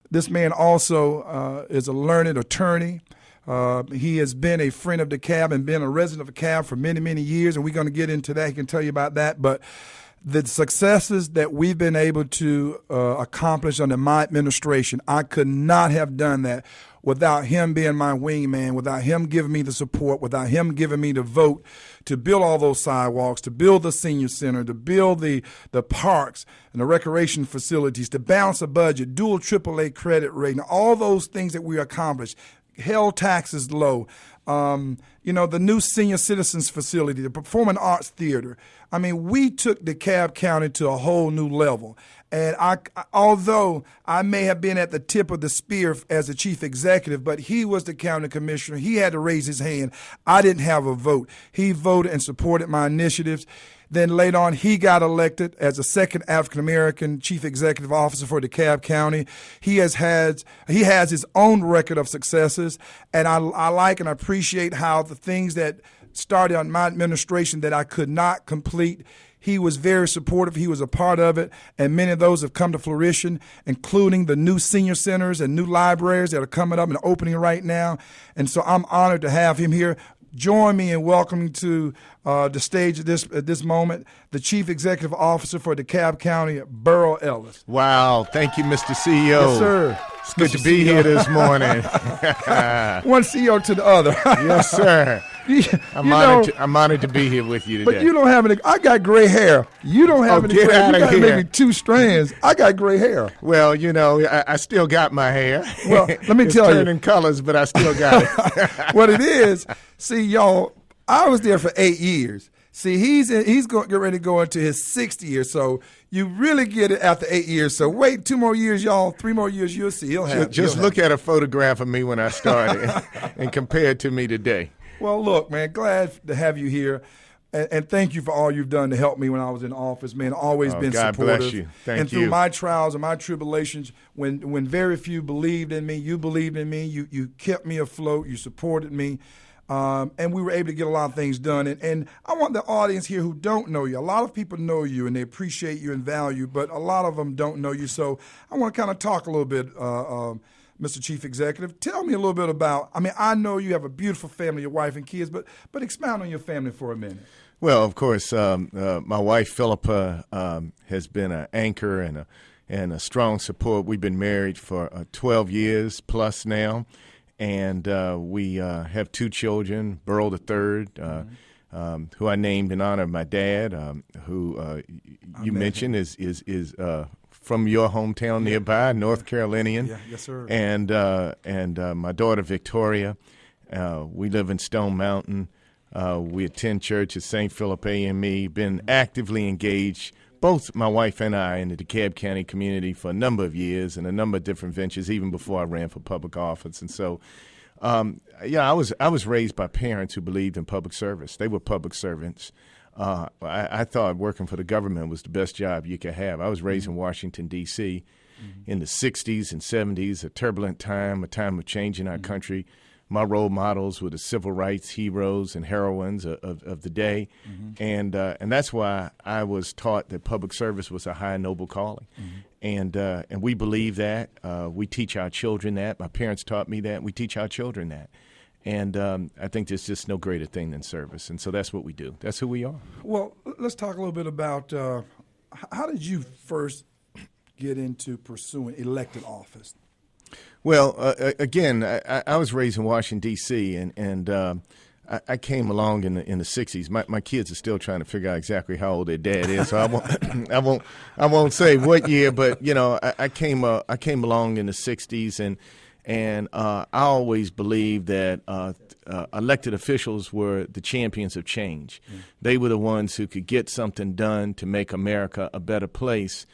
This man also is a learned attorney. He has been a friend of DeKalb and been a resident of DeKalb for many, many years, and we're going to get into that. He can tell you about that. But the successes that we've been able to accomplish under my administration, I could not have done that without him being my wingman, without him giving me the support, without him giving me the vote to build all those sidewalks, to build the senior center, to build the parks and the recreation facilities, to balance a budget, dual AAA credit rating, all those things that we accomplished, held taxes low, the new senior citizens facility, the performing arts theater. I mean, we took DeKalb County to a whole new level. And although I may have been at the tip of the spear as the chief executive, but he was the county commissioner. He had to raise his hand. I didn't have a vote. He voted and supported my initiatives. Then later on, he got elected as the second African-American chief executive officer for DeKalb County. He has his own record of successes, and I like and appreciate how the things that started on my administration that I could not complete, he was very supportive. He was a part of it, and many of those have come to fruition, including the new senior centers and new libraries that are coming up and opening right now. And so I'm honored to have him here. Join me in welcoming to the stage at this moment the Chief Executive Officer for DeKalb County, Burrell Ellis. Wow. Thank you, Mr. CEO. Yes, sir. It's good to be here this morning. One CEO to the other. Yes, sir. I'm honored to be here with you today. But you don't have any. I got gray hair. You don't have any gray hair. You got maybe 2 strands. I got gray hair. Well, I still got my hair. Well, let me tell you. It's turning colors, but I still got it. What it is, see, y'all, I was there for 8 years. See, he's getting ready to go into his 6th year, so you really get it after 8 years. So wait 2 more years, y'all, 3 more years, you'll see. Just look at a photograph of me when I started and compare it to me today. Well, look, man, glad to have you here. And thank you for all you've done to help me when I was in office, man. Always been God supportive. Bless you. Thank and you. through my trials and my tribulations, when very few believed in me, you believed in me, you kept me afloat, you supported me. And we were able to get a lot of things done. And I want the audience here who don't know you. A lot of people know you and they appreciate you and value, but a lot of them don't know you. So I want to kind of talk a little bit, Mr. Chief Executive. Tell me a little bit about, I know you have a beautiful family, your wife and kids, but expound on your family for a minute. Well, of course, my wife, Philippa, has been an anchor and a strong support. We've been married for 12 years plus now. And we have 2 children, Burrell III, who I named in honor of my dad, who you mentioned is from your hometown nearby, North Carolinian. Yeah, yes, sir. And my daughter, Victoria. We live in Stone Mountain. We attend church at St. Philip AME, been actively engaged, both my wife and I, in the DeKalb County community for a number of years and a number of different ventures, even before I ran for public office. And so, I was raised by parents who believed in public service. They were public servants. I thought working for the government was the best job you could have. I was raised in Washington, D.C. in the 60s and 70s, a turbulent time, a time of change in our country. My role models were the civil rights heroes and heroines of the day, and that's why I was taught that public service was a high and noble calling, and we believe that. We teach our children that. My parents taught me that. We teach our children that, and I think there's just no greater thing than service, and so that's what we do. That's who we are. Well, let's talk a little bit about how did you first get into pursuing elected office? Well, again, I was raised in Washington, D.C., and I came along in the 60s. My kids are still trying to figure out exactly how old their dad is, so I won't say what year, but I came along in the 60s, and I always believed that elected officials were the champions of change. They were the ones who could get something done to make America a better place.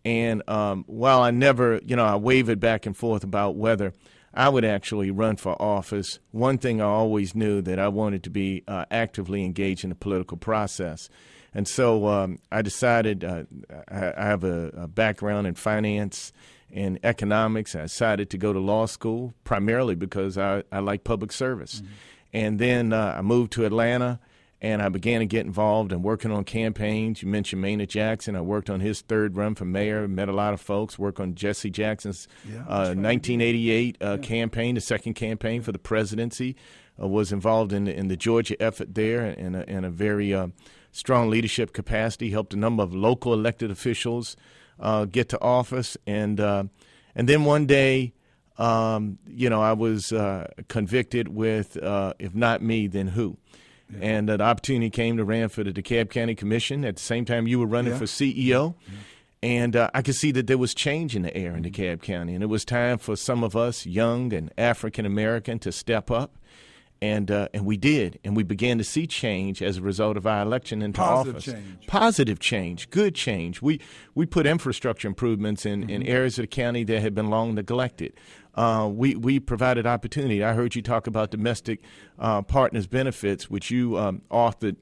And while I never, I wavered back and forth about whether I would actually run for office, one thing I always knew that I wanted to be actively engaged in the political process. And so I decided I have a background in finance and economics. I decided to go to law school primarily because I like public service. And then I moved to Atlanta And I began to get involved in working on campaigns. You mentioned Maynard Jackson. I worked on his third run for mayor, met a lot of folks, worked on Jesse Jackson's 1988 campaign, the second campaign for the presidency. Was involved in the Georgia effort there in a very strong leadership capacity, helped a number of local elected officials get to office. And then one day, I was convicted with, if not me, then who? Yeah. And the opportunity came to run for the DeKalb County Commission at the same time you were running for CEO. And I could see that there was change in the air in DeKalb County. And it was time for some of us, young and African-American, to step up. And we did. And we began to see change as a result of our election into office. Positive change, good change. We put infrastructure improvements in areas of the county that had been long neglected. We provided opportunity. I heard you talk about domestic partners benefits, which you authored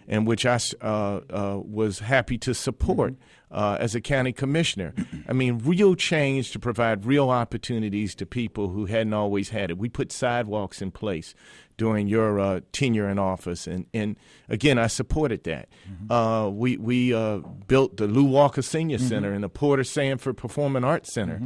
and which I was happy to support as a county commissioner. I mean, real change to provide real opportunities to people who hadn't always had it. We put sidewalks in place during your tenure in office. And again, I supported that. We built the Lew Walker Senior Center and the Porter Sanford Performing Arts Center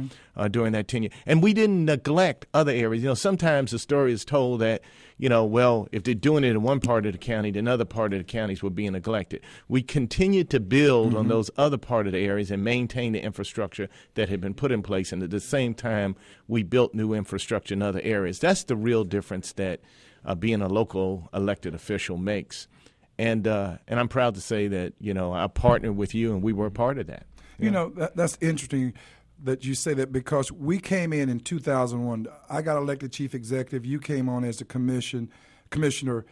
during that tenure. And we didn't neglect other areas. Sometimes the story is told that, if they're doing it in one part of the county, then other part of the counties were being neglected. We continued to build on those other part of the areas and maintain the infrastructure that had been put in place. And at the same time, we built new infrastructure in other areas. That's the real difference that being a local elected official makes. And I'm proud to say that, I partnered with you and we were a part of that. Yeah. That's interesting that you say that, because we came in 2001. I got elected chief executive. You came on as the commissioner.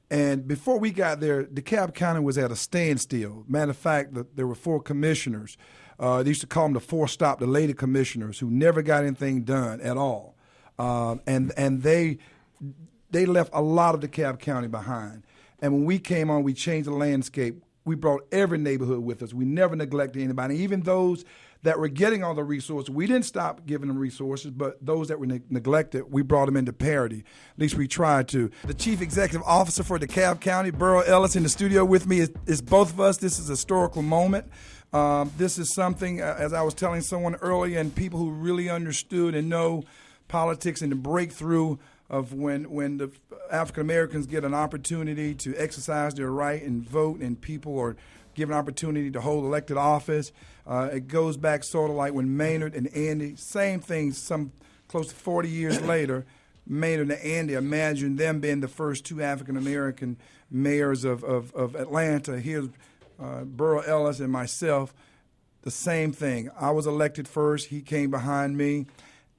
And before we got there, DeKalb County was at a standstill. Matter of fact, there were 4 commissioners. They used to call them the 4-stop, the lady commissioners, who never got anything done at all. And they left a lot of DeKalb County behind. And when we came on, we changed the landscape. We brought every neighborhood with us. We never neglected anybody, even those that were getting all the resources. We didn't stop giving them resources, but those that were neglected, we brought them into parity. At least we tried to. The Chief Executive Officer for DeKalb County, Burrell Ellis, in the studio with me is both of us. This is a historical moment. This is something, as I was telling someone earlier, and people who really understood and know politics and the breakthrough of when the African Americans get an opportunity to exercise their right and vote, and people are given an opportunity to hold elected office. It goes back sort of like when Maynard and Andy, same thing, some close to 40 years later, Maynard and Andy, imagine them being the first 2 African American mayors of Atlanta. Here's Burrell Ellis and myself, the same thing. I was elected first. He came behind me.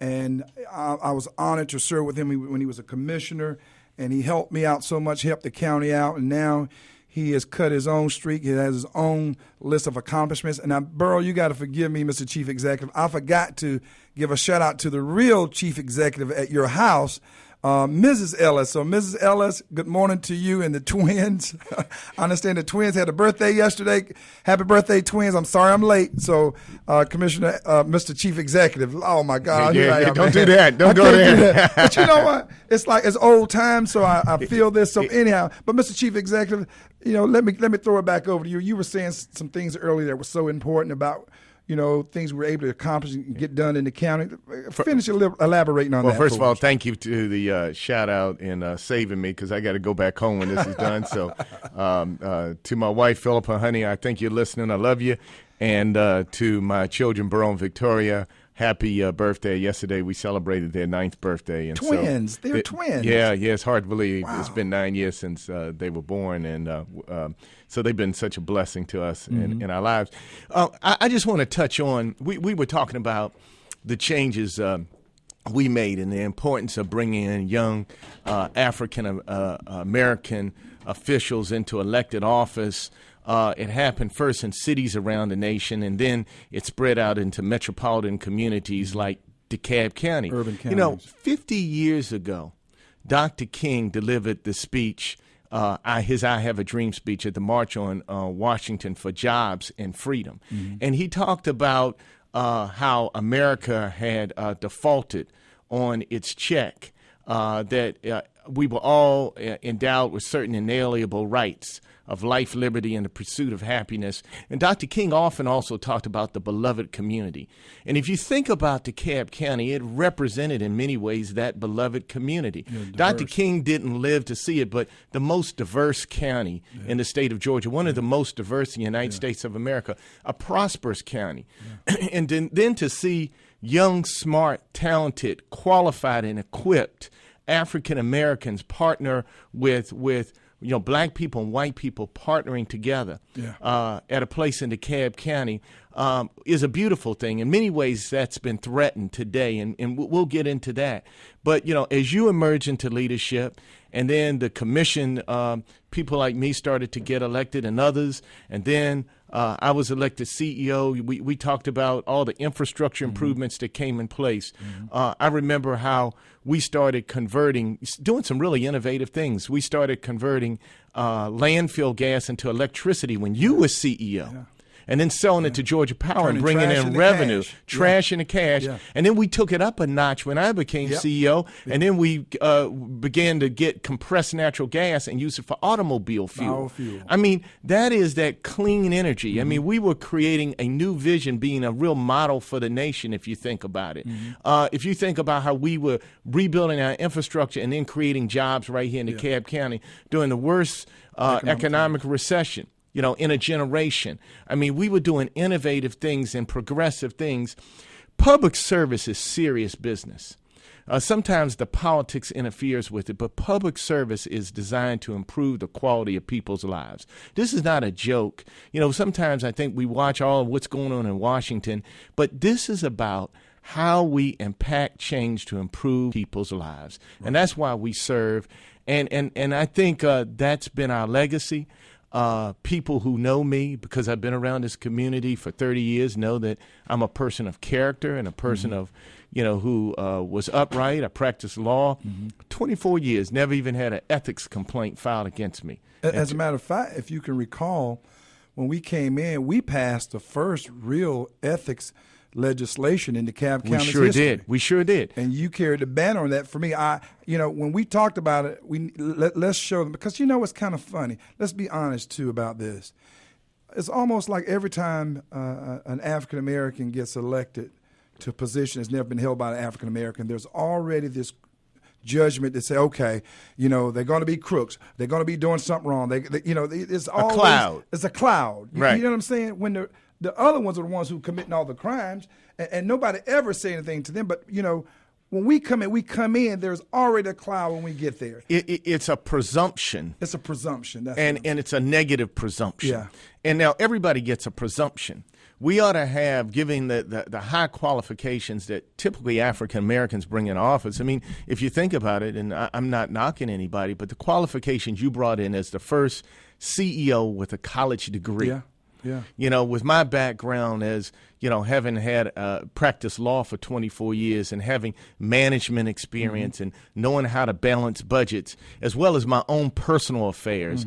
And I was honored to serve with him when he was a commissioner, and he helped me out so much, helped the county out, and now he has cut his own streak. He has his own list of accomplishments. And now, Burrell, you got to forgive me, Mr. Chief Executive. I forgot to give a shout-out to the real chief executive at your house, Mrs. Ellis. So, Mrs. Ellis, good morning to you and the twins. I understand the twins had a birthday yesterday. Happy birthday, twins. I'm sorry I'm late. So, Commissioner, Mr. Chief Executive, oh, my God. Don't do that. Don't go there. But you know what? It's like it's old times, so I feel this. So, anyhow, but Mr. Chief Executive, let me throw it back over to you. You were saying some things earlier that were so important about things we were able to accomplish and get done in the county. Finish elaborating on that. Well, first of all, thank you to the shout-out and saving me, because I got to go back home when this is done. So to my wife, Philippa, honey, I think you're listening. I love you. And to my children, Burrell and Victoria, happy birthday. Yesterday we celebrated their 9th birthday. And twins. They're twins. Yeah, it's hard to believe. Wow. It's been 9 years since they were born. And so they've been such a blessing to us in our lives. I just want to touch on, we were talking about the changes we made and the importance of bringing in young African American officials into elected office. It happened first in cities around the nation, and then it spread out into metropolitan communities like DeKalb County. Urban counties. 50 years ago, Dr. King delivered the speech, his I Have a Dream speech at the March on Washington for Jobs and Freedom. And he talked about how America had defaulted on its check that we were all endowed with certain inalienable rights of life, liberty, and the pursuit of happiness. And Dr. King often also talked about the beloved community. And if you think about DeKalb County, it represented in many ways that beloved community. Dr. King didn't live to see it, but the most diverse county in the state of Georgia, one of the most diverse in the United States of America, a prosperous county. And then to see young, smart, talented, qualified, and equipped African Americans partner with black people and white people partnering together at a place in DeKalb County is a beautiful thing. In many ways, that's been threatened today, and we'll get into that. But, as you emerge into leadership, and then the commission, people like me started to get elected and others, and then I was elected CEO. We talked about all the infrastructure improvements that came in place. I remember how we started doing some really innovative things. We started converting landfill gas into electricity when you were CEO. And then selling it to Georgia Power and bringing in revenue, trash into cash. And then we took it up a notch when I became CEO. And then we began to get compressed natural gas and use it for automobile fuel. I mean, that is that clean energy. I mean, we were creating a new vision, being a real model for the nation, if you think about it. If you think about how we were rebuilding our infrastructure and then creating jobs right here in DeKalb County during the worst economic recession. In a generation. I mean, we were doing innovative things and progressive things. Public service is serious business. Sometimes the politics interferes with it, but public service is designed to improve the quality of people's lives. This is not a joke. Sometimes I think we watch all of what's going on in Washington, but this is about how we impact change to improve people's lives. And that's why we serve. And I think that's been our legacy. People who know me, because I've been around this community for 30 years, know that I'm a person of character and a person of, who was upright. I practiced law. 24 years, never even had an ethics complaint filed against me. As a matter of fact, if you can recall, when we came in, we passed the first real ethics legislation in DeKalb County's history. We sure did. And you carried the banner on that. For me, when we talked about it, let's show them, because what's kind of funny. Let's be honest too about this. It's almost like every time an African American gets elected to a position that's never been held by an African American, there's already this judgment to say, okay, they're going to be crooks. They're going to be doing something wrong. It's always a cloud. It's a cloud. Right. You know what I'm saying? When the other ones are the ones who committing all the crimes, and nobody ever say anything to them. But, when we come in, there's already a cloud when we get there. It's a presumption. It's a presumption. And it's a negative presumption. Yeah. And now everybody gets a presumption. We ought to have, given the high qualifications that typically African Americans bring in office. I mean, if you think about it, and I'm not knocking anybody, but the qualifications you brought in as the first CEO with a college degree. Yeah. With my background as, having had practiced law for 24 years and having management experience and knowing how to balance budgets, as well as my own personal affairs,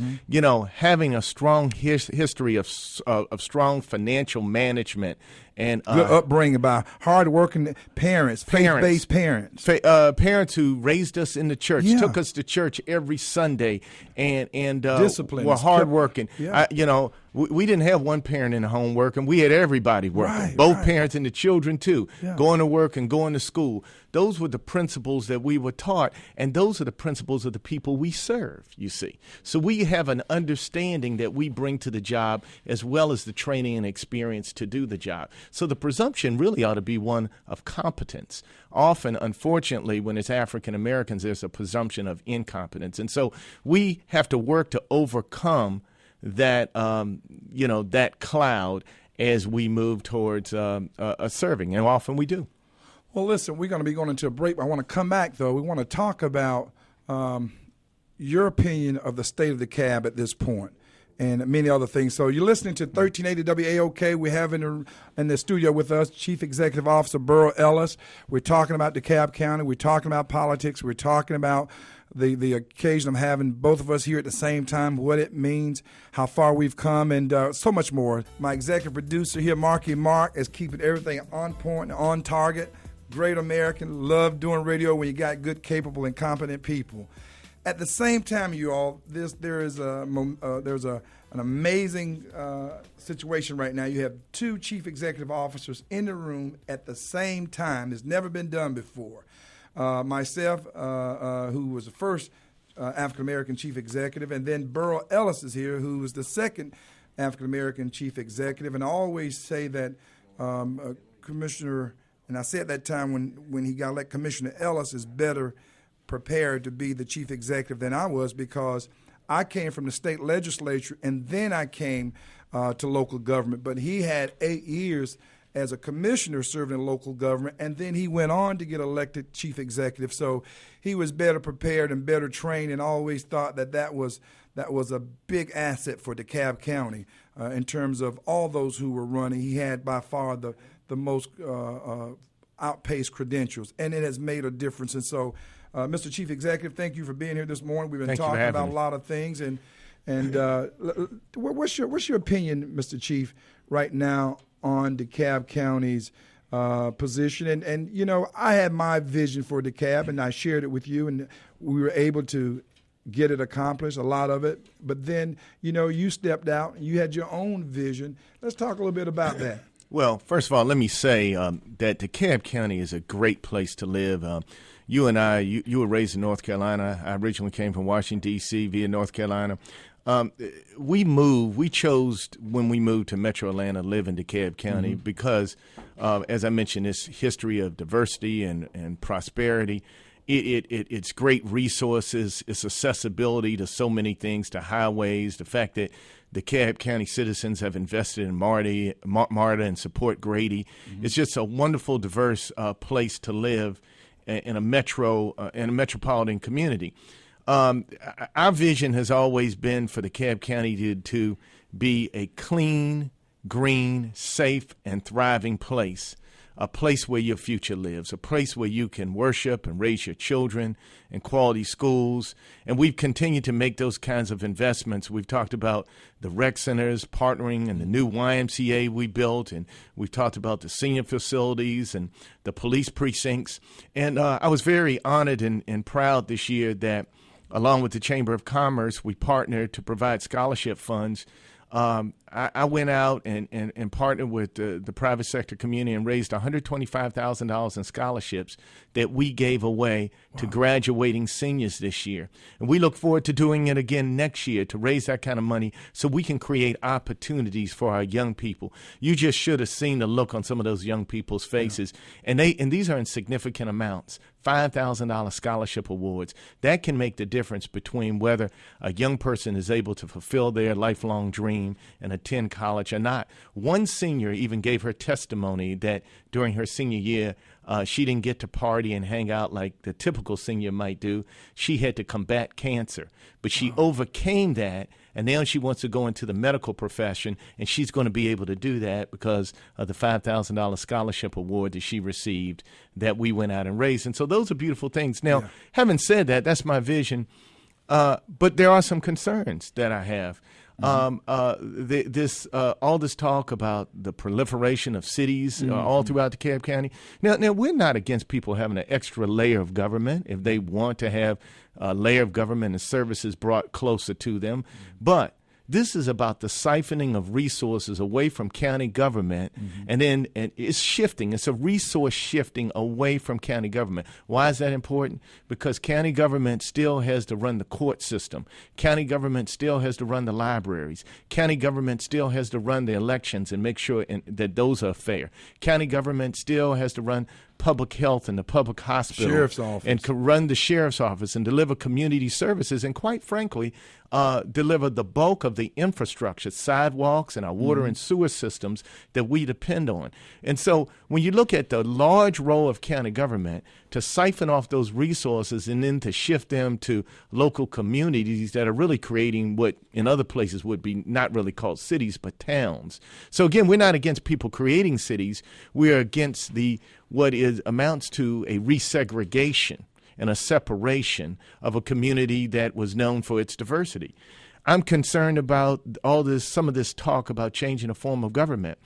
having a strong history of strong financial management and good upbringing by hardworking parents, faith-based parents. Parents who raised us in the church, took us to church every Sunday, and disciplined, were hardworking. Yeah. We didn't have one parent in the home working. We had everybody working, right, both parents and the children too, yeah. going to work and going to school. Those were the principles that we were taught, and those are the principles of the people we serve, you see. So we have an understanding that we bring to the job as well as the training and experience to do the job. So the presumption really ought to be one of competence. Often, unfortunately, when it's African Americans, there's a presumption of incompetence. And so we have to work to overcome that, that cloud as we move towards serving, and often we do. Well, listen, we're going to be going into a break. I want to come back, though. We want to talk about your opinion of the state of DeKalb at this point and many other things. So you're listening to 1380 WAOK. We have in the studio with us Chief Executive Officer Burrell Ellis. We're talking about DeKalb County. We're talking about politics. We're talking about the occasion of having both of us here at the same time, what it means, how far we've come, and so much more. My executive producer here, Marky Mark, is keeping everything on point and on target. great American, love doing radio when you got good, capable, and competent people. At the same time, you all, there's an amazing situation right now. You have two chief executive officers in the room at the same time. It's never been done before. Myself, who was the first African-American chief executive, and then Burrell Ellis is here, who was the second African-American chief executive. And I always say that Commissioner, and I said at that time when he got elected, Commissioner Ellis is better prepared to be the chief executive than I was, because I came from the state legislature and then I came to local government. But he had 8 years as a commissioner serving in local government, and then he went on to get elected chief executive. So he was better prepared and better trained, and I always thought that was a big asset for DeKalb County in terms of all those who were running. He had by far the most outpaced credentials, and it has made a difference. And so, Mr. Chief Executive, thank you for being here this morning. We've been talking about a lot of things, and what's your opinion, Mr. Chief, right now on DeKalb County's position? And you know, I had my vision for DeKalb, and I shared it with you, and we were able to get it accomplished, a lot of it. But then, you know, you stepped out and you had your own vision. Let's talk a little bit about that. Well, first of all, let me say that DeKalb County is a great place to live. You and I, you were raised in North Carolina. I originally came from Washington, D.C. via North Carolina. We chose when we moved to Metro Atlanta, live in DeKalb County because, as I mentioned, this history of diversity and prosperity. It's great resources, its accessibility to so many things, to highways, the fact that DeKalb County citizens have invested in MARTA and support Grady. It's just a wonderful, diverse place to live in a metropolitan community. Our vision has always been for DeKalb County to be a clean, green, safe, and thriving place. A place where your future lives, a place where you can worship and raise your children, and quality schools. And we've continued to make those kinds of investments. We've talked about the rec centers partnering and the new YMCA we built, and we've talked about the senior facilities and the police precincts. And I was very honored and proud this year that, along with the Chamber of Commerce, we partnered to provide scholarship funds. I went out and partnered with the private sector community and raised $125,000 in scholarships that we gave away to graduating seniors this year. And we look forward to doing it again next year to raise that kind of money so we can create opportunities for our young people. You just should have seen the look on some of those young people's faces. Yeah. And these are in significant amounts. $5,000 scholarship awards. That can make the difference between whether a young person is able to fulfill their lifelong dream and attend college or not. One senior even gave her testimony that during her senior year, she didn't get to party and hang out like the typical senior might do. She had to combat cancer, but she overcame that, and now she wants to go into the medical profession, and she's going to be able to do that because of the $5,000 scholarship award that she received that we went out and raised. And so those are beautiful things. Now, having said that, that's my vision, but there are some concerns that I have. All this talk about the proliferation of cities all throughout DeKalb County. Now, we're not against people having an extra layer of government if they want to have a layer of government and services brought closer to them. But this is about the siphoning of resources away from county government, and it's shifting. It's a resource shifting away from county government. Why is that important? Because county government still has to run the court system. County government still has to run the libraries. County government still has to run the elections and make sure that those are fair. County government still has to run public health and the public hospital, sheriff's office, and run the sheriff's office and deliver community services, and quite frankly, deliver the bulk of the infrastructure, sidewalks and our water and sewer systems that we depend on. And so when you look at the large role of county government to siphon off those resources and then to shift them to local communities that are really creating what in other places would be not really called cities, but towns. So again, we're not against people creating cities. We're against what amounts to a resegregation and a separation of a community that was known for its diversity. I'm concerned about some of this talk about changing the form of government.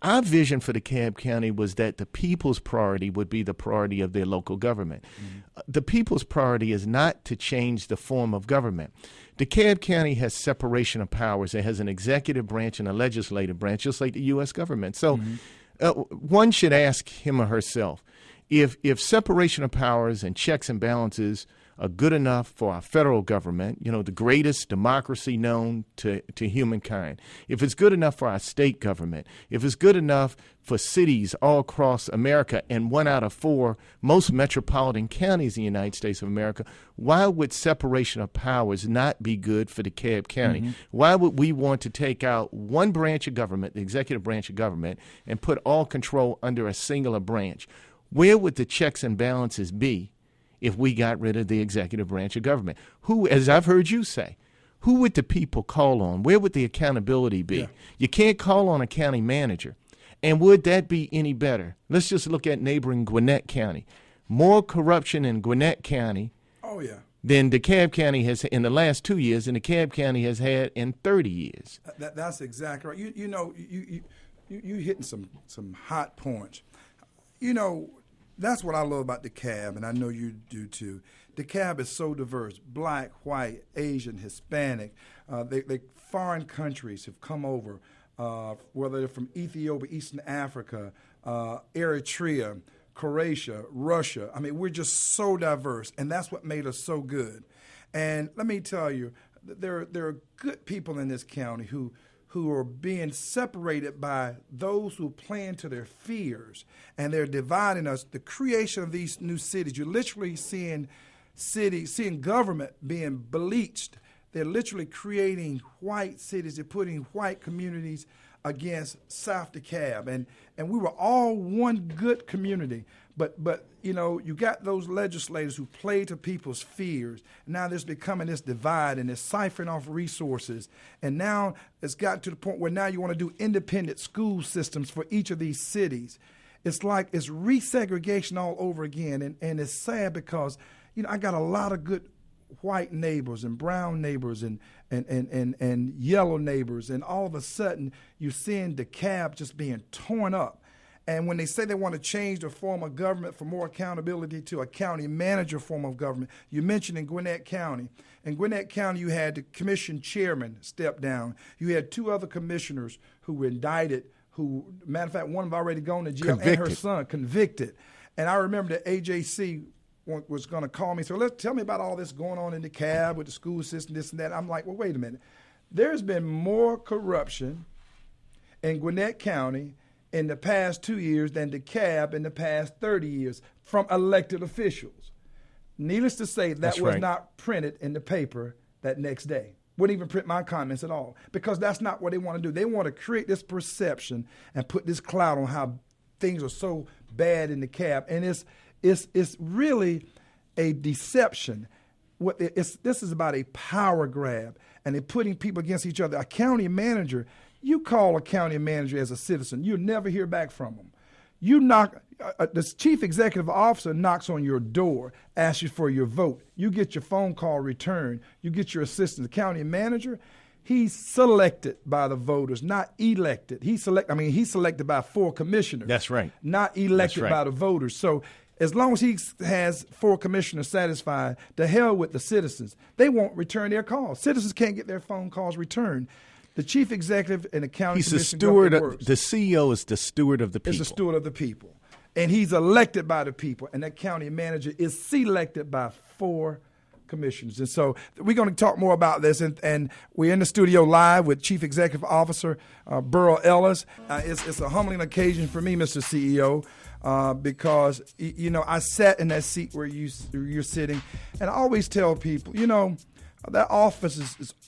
Our vision for DeKalb County was that the people's priority would be the priority of their local government. The people's priority is not to change the form of government. DeKalb County has separation of powers. It has an executive branch and a legislative branch, just like the U.S. government. So one should ask him or herself, if separation of powers and checks and balances are good enough for our federal government, the greatest democracy known to humankind, if it's good enough for our state government, if it's good enough for cities all across America and 1 out of 4 most metropolitan counties in the United States of America, why would separation of powers not be good for DeKalb County? Why would we want to take out one branch of government, the executive branch of government, and put all control under a singular branch? Where would the checks and balances be if we got rid of the executive branch of government? Who, as I've heard you say, who would the people call on? Where would the accountability be? Yeah. You can't call on a county manager. And would that be any better? Let's just look at neighboring Gwinnett County. More corruption in Gwinnett County than DeKalb County has in the last 2 years, and DeKalb County has had in 30 years. That's exactly right. You hitting some hot points. That's what I love about DeKalb, and I know you do too. DeKalb is so diverse: black, white, Asian, Hispanic. They foreign countries have come over, whether they're from Ethiopia, Eastern Africa, Eritrea, Croatia, Russia. I mean, we're just so diverse, and that's what made us so good. And let me tell you, there are good people in this county who are being separated by those who play into their fears, and they're dividing us. The creation of these new cities, you're literally seeing government being bleached. They're literally creating white cities. They're putting white communities against South DeKalb, and we were all one good community. But you got those legislators who play to people's fears. Now there's becoming this divide, and they're siphoning off resources. And now it's got to the point where now you want to do independent school systems for each of these cities. It's like it's resegregation all over again. And it's sad because, I got a lot of good white neighbors and brown neighbors and yellow neighbors. And all of a sudden you're seeing DeKalb just being torn up. And when they say they want to change the form of government for more accountability to a county manager form of government, you mentioned in Gwinnett County. In Gwinnett County, you had the commission chairman step down. You had 2 other commissioners who were indicted, who, matter of fact, one of them already gone to jail, and her son convicted. And I remember the AJC was going to call me, so tell me about all this going on in DeKalb with the school system, this and that. I'm like, well, wait a minute. There's been more corruption in Gwinnett County in the past 2 years than DeKalb in the past 30 years from elected officials. Needless to say, that was not printed in the paper that next day. Wouldn't even print my comments at all, because that's not what they want to do. They want to create this perception and put this cloud on how things are so bad in DeKalb, and it's really a deception. This is about a power grab, and they're putting people against each other. A county manager. You call a county manager as a citizen, you'll never hear back from them. The chief executive officer knocks on your door, asks you for your vote. You get your phone call returned. You get your assistant. The county manager, he's selected by the voters, not elected. He's selected by 4 commissioners. That's right. Not elected by the voters. So as long as he has 4 commissioners satisfied, to hell with the citizens. They won't return their calls. Citizens can't get their phone calls returned. The chief executive and the county commission. He's the steward. The CEO is the steward of the people. Is the steward of the people, and he's elected by the people. And that county manager is selected by 4 commissioners. And so we're going to talk more about this. And we're in the studio live with Chief Executive Officer Burrell Ellis. It's a humbling occasion for me, Mr. CEO, because I sat in that seat where you're sitting, and I always tell people, that office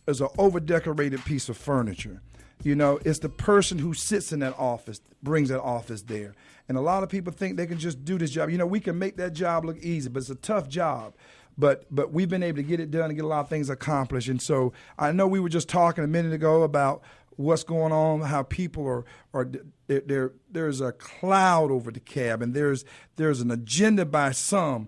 is an over-decorated piece of furniture. It's the person who sits in that office, brings that office there. And a lot of people think they can just do this job. We can make that job look easy, but it's a tough job. But we've been able to get it done and get a lot of things accomplished. And so I know we were just talking a minute ago about what's there's a cloud over DeKalb, and there's an agenda by some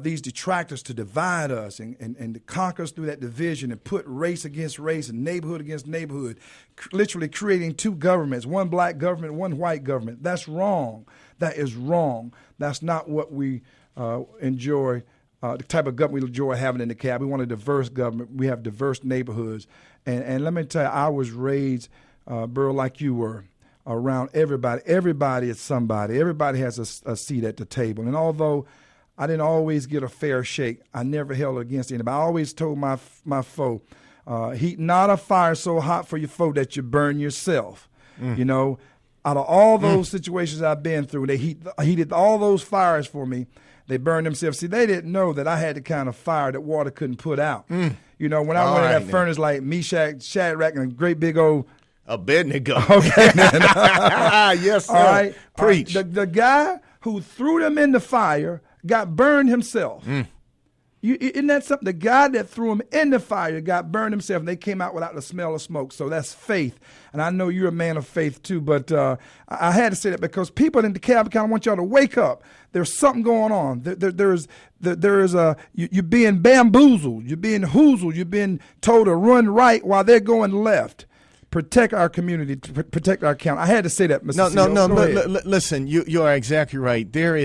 these detractors to divide us and to conquer us through that division and put race against race and neighborhood against neighborhood, literally creating two governments, one black government, one white government. That's wrong. That is wrong. That's not what we enjoy, the type of government we enjoy having in DeKalb. We want a diverse government. We have diverse neighborhoods. And let me tell you, I was raised, Burrell, like you were, around everybody. Everybody is somebody. Everybody has a seat at the table. And although I didn't always get a fair shake, I never held it against anybody. I always told my foe, heat not a fire so hot for your foe that you burn yourself. You know, out of all those situations I've been through, they heated all those fires for me. They burned themselves. See, they didn't know that I had the kind of fire that water couldn't put out. You know, when I went in that furnace like Meshach, Shadrach, and a great big old Abednego. Okay. Yes, sir. All right. Preach. The guy who threw them in the fire got burned himself. Isn't that something? The guy that threw him in the fire got burned himself, and they came out without the smell of smoke. So that's faith. And I know you're a man of faith too, but I had to say that because people in DeKalb kind of want y'all to wake up. There's something going on. You're being bamboozled. You're being hoozled. You're being told to run right while they're going left. Protect our community, protect our county. I had to say that, Mr. No. Listen, you are exactly right. There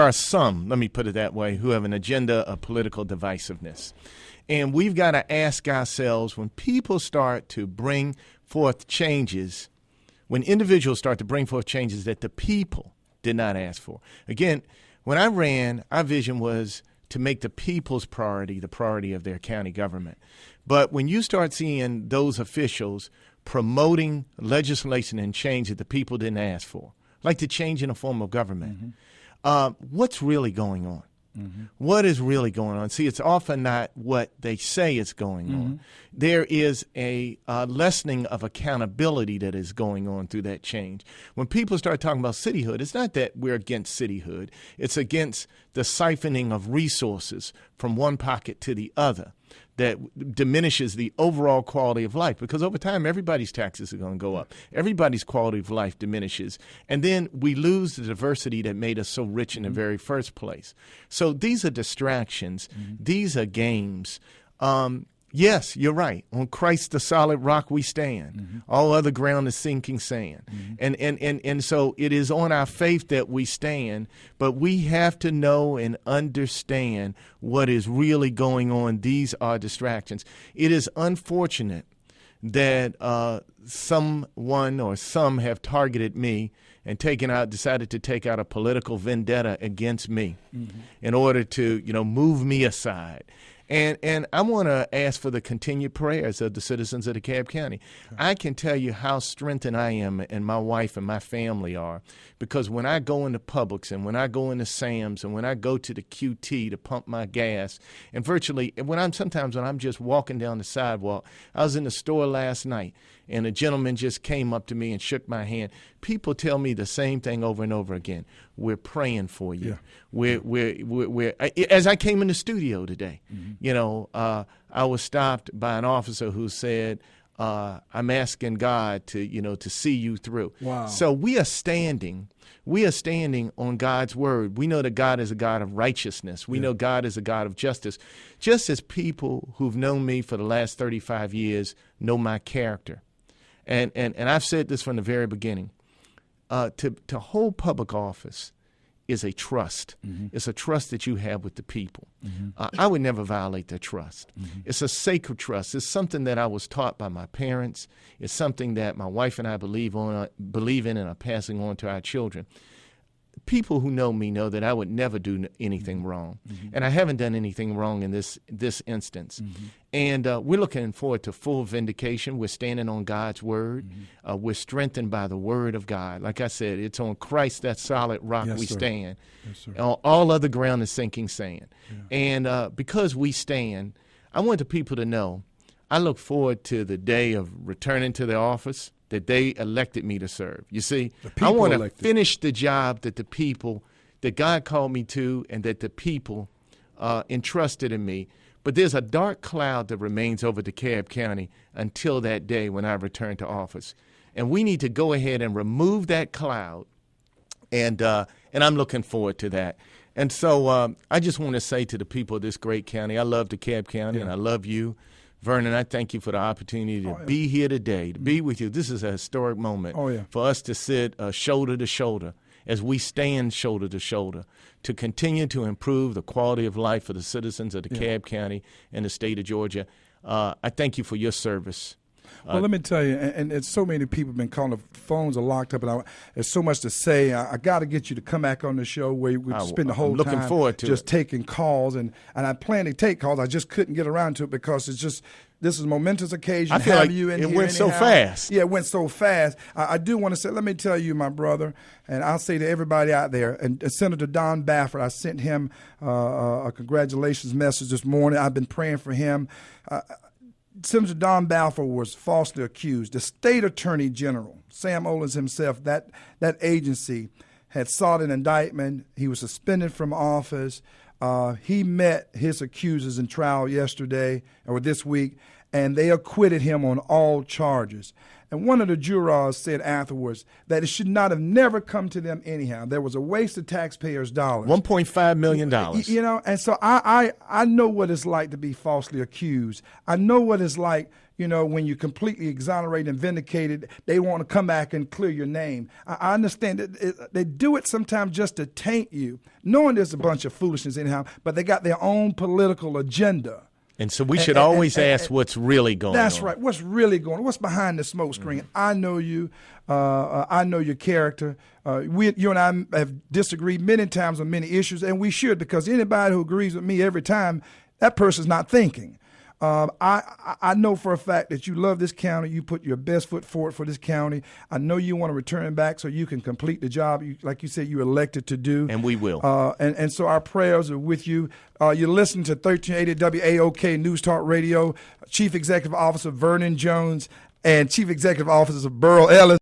are some, let me put it that way, who have an agenda of political divisiveness. And we've got to ask ourselves, when people start to bring forth changes, when individuals start to bring forth changes that the people did not ask for. Again, when I ran, our vision was to make the people's priority the priority of their county government. But when you start seeing those officials promoting legislation and change that the people didn't ask for, like the change in a form of government, what's really going on? What is really going on? See, it's often not what they say is going on. There is a lessening of accountability that is going on through that change. When people start talking about cityhood, it's not that we're against cityhood. It's against the siphoning of resources from one pocket to the other that diminishes the overall quality of life, because over time, everybody's taxes are going to go up. Everybody's quality of life diminishes. And then we lose the diversity that made us so rich in the very first place. So these are distractions. These are games. Yes, you're right. On Christ, the solid rock, we stand. All other ground is sinking sand. And so it is on our faith that we stand, but we have to know and understand what is really going on. These are distractions. It is unfortunate that someone or some have targeted me and decided to take out a political vendetta against me in order to, move me aside. And I want to ask for the continued prayers of the citizens of DeKalb County. I can tell you how strengthened I am and my wife and my family are, because when I go into Publix and when I go into Sam's and when I go to the QT to pump my gas, and virtually when I'm just walking down the sidewalk, I was in the store last night and a gentleman just came up to me and shook my hand. People tell me the same thing over and over again. We're praying for you. Yeah. We're as I came in the studio today, I was stopped by an officer who said, I'm asking God to see you through. Wow. So we are standing on God's word. We know that God is a God of righteousness. We know God is a God of justice. Just as people who've known me for the last 35 years know my character. And I've said this from the very beginning. To hold public office is a trust. It's a trust that you have with the people. I would never violate that trust. It's a sacred trust. It's something that I was taught by my parents. It's something that my wife and I believe in and are passing on to our children. People who know me know that I would never do anything wrong. And I haven't done anything wrong in this instance. And we're looking forward to full vindication. We're standing on God's word. We're strengthened by the word of God. Like I said, it's on Christ, that solid rock, we stand. Yes, sir. All other ground is sinking sand. Yeah. And because we stand, I want the people to know, I look forward to the day of returning to the office that they elected me to serve. You see, I want to finish the job that God called me to and that the people entrusted in me. But there's a dark cloud that remains over DeKalb County until that day when I return to office. And we need to go ahead and remove that cloud. And I'm looking forward to that. And so I just want to say to the people of this great county, I love DeKalb County, and I love you. Vernon, I thank you for the opportunity to be here today, to be with you. This is a historic moment for us to sit shoulder to shoulder as we stand shoulder to shoulder to continue to improve the quality of life for the citizens of DeKalb County and the state of Georgia. I thank you for your service. Well, let me tell you, and so many people have been calling, the phones are locked up, and there's so much to say. I got to get you to come back on the show where we spend the whole time looking forward to just taking calls, and I plan to take calls. I just couldn't get around to it because it's just, this is a momentous occasion. I feel like you in it here went anyhow. so fast. Yeah, it went so fast. I do want to say, let me tell you, my brother, and I'll say to everybody out there, and Senator Don Bafford, I sent him a congratulations message this morning. I've been praying for him. Senator Don Balfour was falsely accused. The state attorney general, Sam Olens himself, that agency had sought an indictment. He was suspended from office. He met his accusers in trial yesterday or this week, and they acquitted him on all charges. And one of the jurors said afterwards that it should not have never come to them anyhow. There was a waste of taxpayers' dollars. $1.5 million. You know, and so I know what it's like to be falsely accused. I know what it's like, you know, when you're completely exonerated and vindicated, they want to come back and clear your name. I understand that they do it sometimes just to taint you, knowing there's a bunch of foolishness anyhow, but they got their own political agenda. And so we should always ask what's really going on. That's right. What's really going on? What's behind the smoke screen? I know you. I know your character. You and I have disagreed many times on many issues, and we should, because anybody who agrees with me every time, that person's not thinking. I know for a fact that you love this county. You put your best foot forward for this county. I know you want to return back so you can complete the job, like you said, you elected to do. And we will. And so our prayers are with you. You're listening to 1380 WAOK News Talk Radio, Chief Executive Officer Vernon Jones and Chief Executive Officer Burrell Ellis.